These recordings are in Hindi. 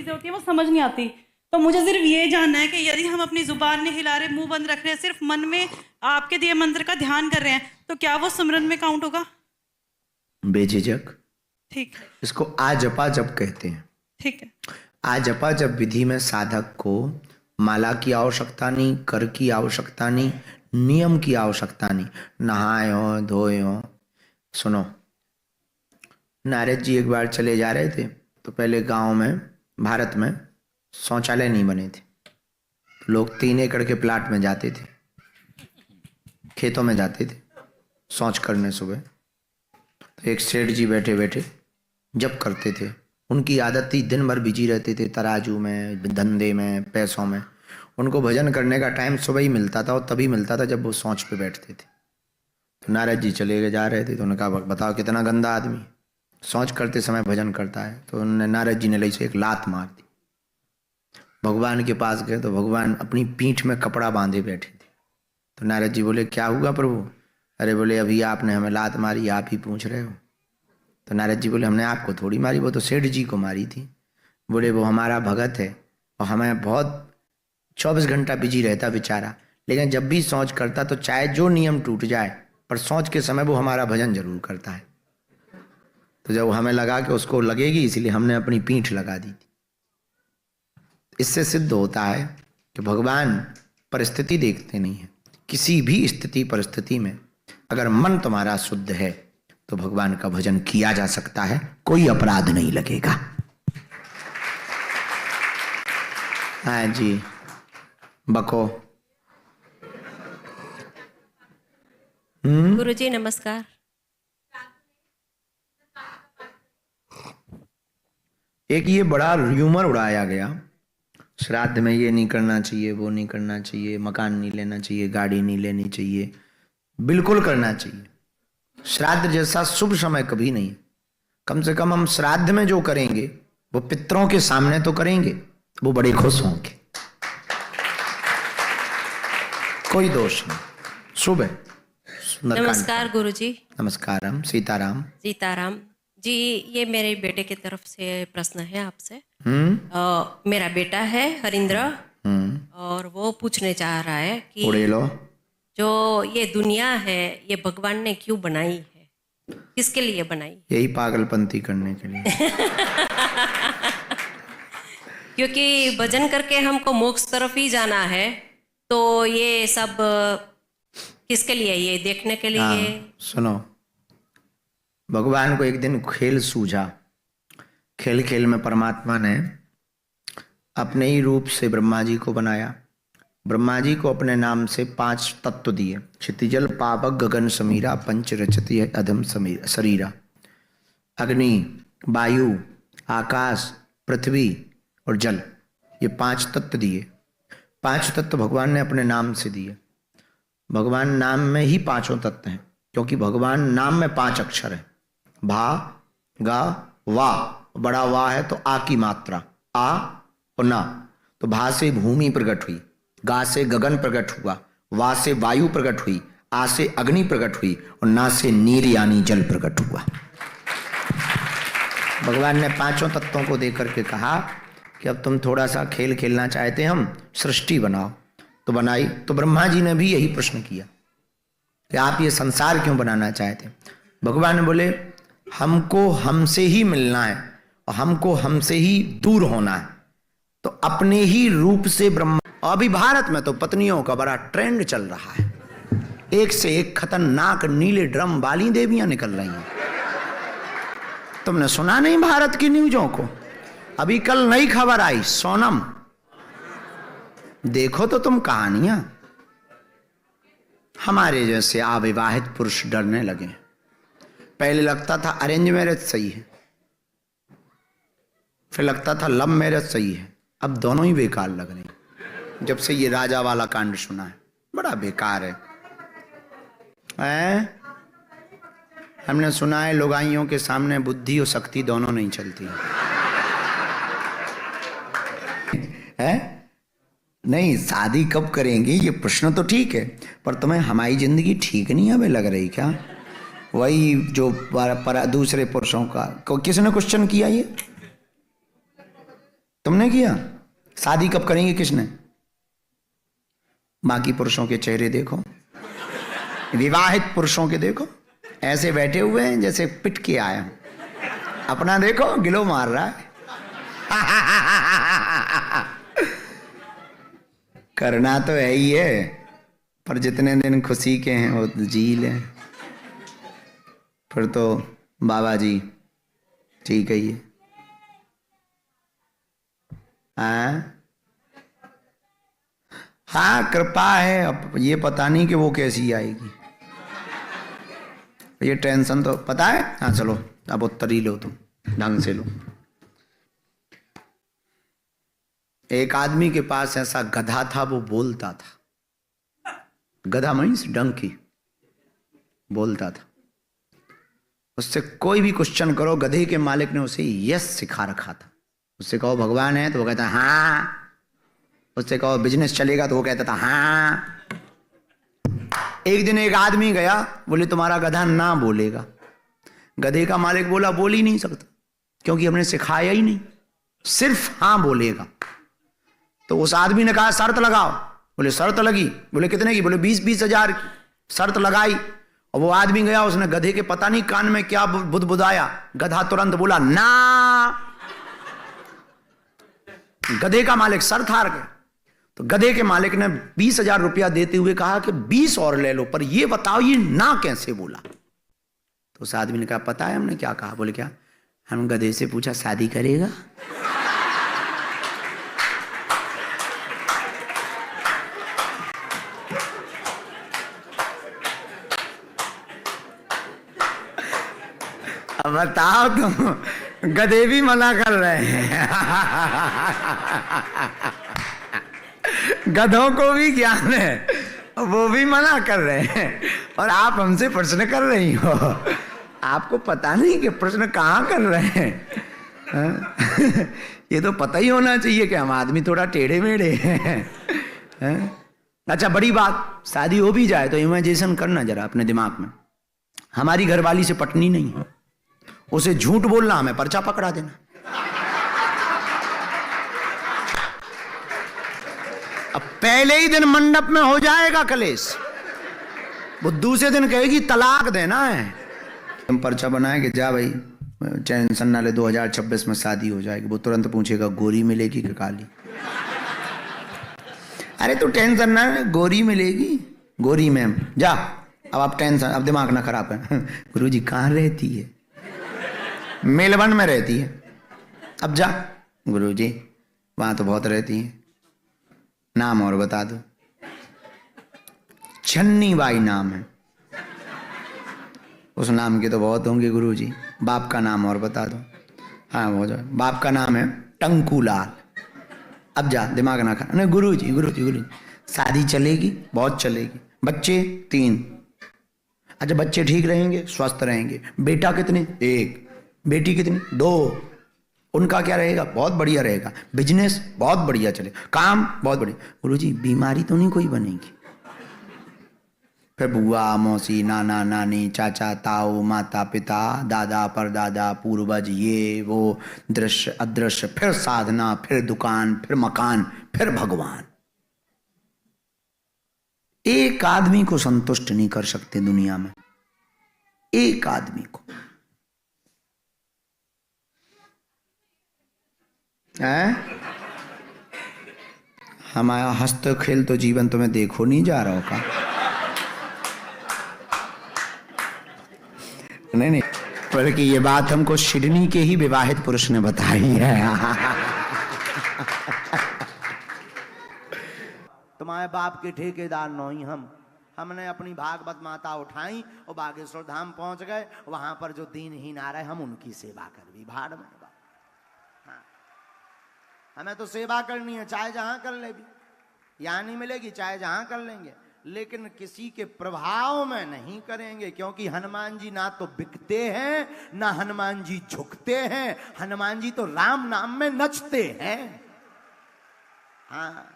चीजें होती हैं वो समझ नहीं आती। तो मुझे सिर्फ ये जानना है कि यदि हम अपनी जुबान नहीं हिला रहे, मुंह बंद रख रहे हैं, सिर्फ मन में आपके दिए मंत्र का ध्यान कर रहे हैं, तो क्या वो सिमरन में काउंट होगा? बेझिझक। ठीक है, इसको आजपा जप कहते हैं। ठीक है। आजपा जप विधि में साधक को माला की आवश्यकता नहीं, कर की आवश्यकता नहीं, नियम की आवश्यकता नहीं। नहाए हो धोए हो। सुनो, नारद जी एक बार चले जा रहे थे तो पहले गांव में, भारत में शौचालय नहीं बने थे। तो लोग 3 एकड़ के प्लाट में जाते थे, खेतों में जाते थे शौच करने सुबह। तो एक सेठ जी बैठे बैठे जप करते थे। उनकी आदत थी, दिन भर बिजी रहते थे तराजू में, धंधे में, पैसों में। उनको भजन करने का टाइम सुबह ही मिलता था, और तभी मिलता था जब वो शौच पे बैठते थे। तो नारद जी चले गए, जा रहे थे, तो उन्होंने कहा बताओ कितना गंदा आदमी शौच करते समय भजन करता है। तो उन्होंने, नारद जी ने लई से एक लात मार दी। भगवान के पास गए तो भगवान अपनी पीठ में कपड़ा बांधे बैठे थे। तो नारद जी बोले क्या हुआ प्रभु? अरे बोले अभी आपने हमें लात मारी, आप ही पूछ रहे हो? तो नारद जी बोले हमने आपको थोड़ी मारी, वो तो सेठ जी को मारी थी। बोले वो हमारा भगत है और हमें बहुत 24 घंटा बिजी रहता बेचारा, लेकिन जब भी शौच करता तो चाहे जो नियम टूट जाए, पर शौच के समय वो हमारा भजन जरूर करता है। तो जब हमें लगा कि उसको लगेगी, इसलिए हमने अपनी पीठ लगा दी थी। इससे सिद्ध होता है कि भगवान परिस्थिति देखते नहीं है। किसी भी स्थिति परिस्थिति में अगर मन तुम्हारा शुद्ध है तो भगवान का भजन किया जा सकता है, कोई अपराध नहीं लगेगा। हाँ जी, बको। गुरुजी नमस्कार। एक ये बड़ा र्यूमर उड़ाया गया, श्राद्ध में ये नहीं करना चाहिए, वो नहीं करना चाहिए, मकान नहीं लेना चाहिए, गाड़ी नहीं लेनी चाहिए। बिल्कुल करना चाहिए। श्राद्ध जैसा शुभ समय कभी नहीं। कम से कम हम श्राद्ध में जो करेंगे वो पितरों के सामने तो करेंगे, वो बड़े खुश होंगे। कोई दोष नहीं, शुभ है। नमस्कार गुरुजी। नमस्कारम। सीताराम। सीताराम जी, ये मेरे बेटे की तरफ से प्रश्न है आपसे। मेरा बेटा है हरिंद्र, और वो पूछने चाह रहा है कि उड़े लो। जो ये दुनिया है ये भगवान ने क्यों बनाई है, किसके लिए बनाई? यही पागलपंती करने के लिए। क्योंकि भजन करके हमको मोक्ष तरफ ही जाना है, तो ये सब किसके लिए? ये देखने के लिए? हाँ, सुनो, भगवान को एक दिन खेल सूझा। खेल खेल में परमात्मा ने अपने ही रूप से ब्रह्मा जी को बनाया। ब्रह्मा जी को अपने नाम से 5 तत्व दिए। क्षितिजल पावक गगन समीरा, पंच रचती है अधम शरीरा। अग्नि, वायु, आकाश, पृथ्वी और जल, ये 5 तत्व दिए। 5 तत्व भगवान ने अपने नाम से दिए। भगवान नाम में ही 5 तत्व हैं, क्योंकि भगवान नाम में 5 अक्षर है। भा, गा, वा। बड़ा वा है तो आ की मात्रा, आ और ना। तो भा से भूमि प्रकट हुई, गा से गगन प्रकट हुआ, वा से वायु प्रकट हुई, आ से अग्नि प्रकट हुई और ना से नीर यानी जल प्रकट हुआ। भगवान ने 5 तत्वों को देकर के कहा कि अब तुम थोड़ा सा खेल खेलना चाहते, हम सृष्टि बनाओ। तो बनाई। तो ब्रह्मा जी ने भी यही प्रश्न किया कि आप ये संसार क्यों बनाना चाहते? भगवान ने बोले हमको हमसे ही मिलना है और हमको हमसे ही दूर होना है, तो अपने ही रूप से ब्रह्मा। अभी भारत में तो पत्नियों का बड़ा ट्रेंड चल रहा है, एक से एक खतरनाक नीले ड्रम वाली देवियां निकल रही हैं। तुमने सुना नहीं भारत की न्यूज़ों को? अभी कल नई खबर आई, सोनम, देखो तो तुम कहानियां। हमारे जैसे अविवाहित पुरुष डरने लगे। पहले लगता था अरेंज मैरिज सही है, फिर लगता था लव मैरिज सही है, अब दोनों ही बेकार लग रहे। जब से ये राजा वाला कांड सुना है, बड़ा बेकार है। हमने सुना है लुगाइयों के सामने बुद्धि और शक्ति दोनों नहीं चलती है। नहीं, शादी कब करेंगे ये प्रश्न तो ठीक है, पर तुम्हें हमारी जिंदगी ठीक नहीं हमें लग रही क्या? वही जो दूसरे पुरुषों का किसने क्वेश्चन किया? ये तुमने किया? शादी कब करेंगे किसने? बाकी पुरुषों के चेहरे देखो, विवाहित पुरुषों के देखो, ऐसे बैठे हुए हैं जैसे पिट के आए हैं। अपना देखो, गिलो मार रहा है। करना तो है ही है, पर जितने दिन खुशी के हैं वो जी लें। फिर तो बाबा जी ठीक है ये। हाँ कृपा है, अब ये पता नहीं कि वो कैसी आएगी, ये टेंशन तो पता है। हाँ चलो अब उत्तर ही लो, तुम ढंग से लो। एक आदमी के पास ऐसा गधा था, वो बोलता था। गधा मीन्स डंकी, बोलता था। उससे कोई भी क्वेश्चन करो, गधे के मालिक ने उसे यस सिखा रखा था। उससे कहो भगवान है तो वो कहता हाँ, उससे कहो बिजनेस चलेगा तो वो कहता था हाँ। एक दिन एक आदमी गया, बोले तुम्हारा गधा ना बोलेगा। गधे का मालिक बोला बोल ही नहीं सकता, क्योंकि हमने सिखाया ही नहीं, सिर्फ हाँ बोलेगा। तो उस आदमी ने कहा शर्त लगाओ। बोले शर्त लगी। बोले कितने की? बोले 20-20 हजार की। शर्त लगाई और वो आदमी गया, उसने गधे के पता नहीं कान में क्या बुदबुदाया। गधा तुरंत बोला ना। गधे का मालिक शर्त हार गया। तो गधे के मालिक ने 20,000 रुपया देते हुए कहा कि 20 और ले लो, पर ये बताओ ये ना कैसे बोला। तो उस आदमी ने कहा पता है हमने क्या कहा। बोले क्या? हम गधे से पूछा शादी करेगा? अब बताओ तुम, गधे भी मना कर रहे हैं। गधों को भी ज्ञान है, वो भी मना कर रहे हैं, और आप हमसे प्रश्न कर रही हो। आपको पता नहीं कि प्रश्न कहाँ कर रहे हैं? ये तो पता ही होना चाहिए कि हम आदमी थोड़ा टेढ़े मेढ़े हैं। अच्छा बड़ी बात, शादी हो भी जाए तो इमेजिनेशन करना जरा अपने दिमाग में। हमारी घरवाली से पटनी नहीं है, उसे झूठ बोलना, हमें पर्चा पकड़ा देना। अब पहले ही दिन मंडप में हो जाएगा कलेश, वो दूसरे दिन कहेगी तलाक देना है। तुम पर्चा बनाए कि जा भाई टेंशन ना ले, 2026 में शादी हो जाएगी। वो तुरंत पूछेगा गोरी मिलेगी कि काली? अरे तू टेंशन ना, गोरी मिलेगी। गोरी मैम जा, अब आप टेंशन, अब दिमाग ना खराब है। गुरुजी कहाँ रहती है? मेलबर्न में रहती है। अब जा गुरुजी, वहां तो बहुत रहती है। नाम और बता दो। छन्नी बाई नाम है। उस नाम के तो बहुत होंगे गुरुजी। बाप का नाम और बता दो। हाँ हो जाए। बाप का नाम है टंकू लाल। अब जा, दिमाग ना खा। नहीं गुरुजी गुरुजी गुरुजी, शादी चलेगी? बहुत चलेगी। बच्चे 3। अच्छा बच्चे ठीक रहेंगे, स्वस्थ रहेंगे। बेटा कितने? 1। बेटी कितनी? 2। उनका क्या रहेगा? बहुत बढ़िया रहेगा। बिजनेस बहुत बढ़िया चले, काम बहुत बढ़िया। गुरुजी बीमारी तो नहीं कोई बनेगी? फिर बुआ मौसी नाना नानी चाचा ताऊ माता पिता दादा परदादा पूर्वज, ये वो दृश्य अदृश्य, फिर साधना, फिर दुकान, फिर मकान, फिर भगवान। एक आदमी को संतुष्ट नहीं कर सकते दुनिया में, एक आदमी को। हमारा हस्त खेल तो जीवन तुम्हें देखो नहीं जा रहा होगा। नहीं, बल्कि ये बात हमको सिडनी के ही विवाहित पुरुष ने बताई है। तुम्हारे बाप के ठेकेदार नहीं हमने अपनी भागवत माता उठाई और बागेश्वर धाम पहुंच गए। वहां पर जो दीनहीन आ रहे, हम उनकी सेवा कर भी भाड़ में। हाँ। हमें तो सेवा करनी है, चाहे जहां कर ले भी, यहां नहीं मिलेगी, चाहे जहां कर लेंगे, लेकिन किसी के प्रभाव में नहीं करेंगे। क्योंकि हनुमान जी ना तो बिकते हैं, ना हनुमान जी झुकते हैं। हनुमान जी तो राम नाम में नचते हैं। हाँ,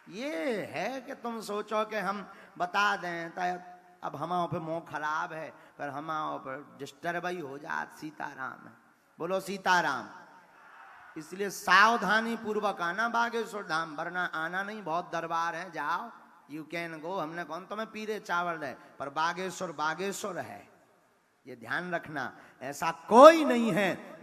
ये है कि तुम सोचो कि हम बता दें तो अब हमारे पे मुंह खराब है, पर हमारे पर डिस्टर्ब ही हो जात। सीताराम है, बोलो सीताराम। इसलिए सावधानी पूर्वक आना बागेश्वर धाम, वरना आना नहीं, बहुत दरबार है, जाओ यू कैन गो, हमने कौन तुम्हें पीरे चावल है, पर बागेश्वर बागेश्वर है, ये ध्यान रखना। ऐसा कोई नहीं है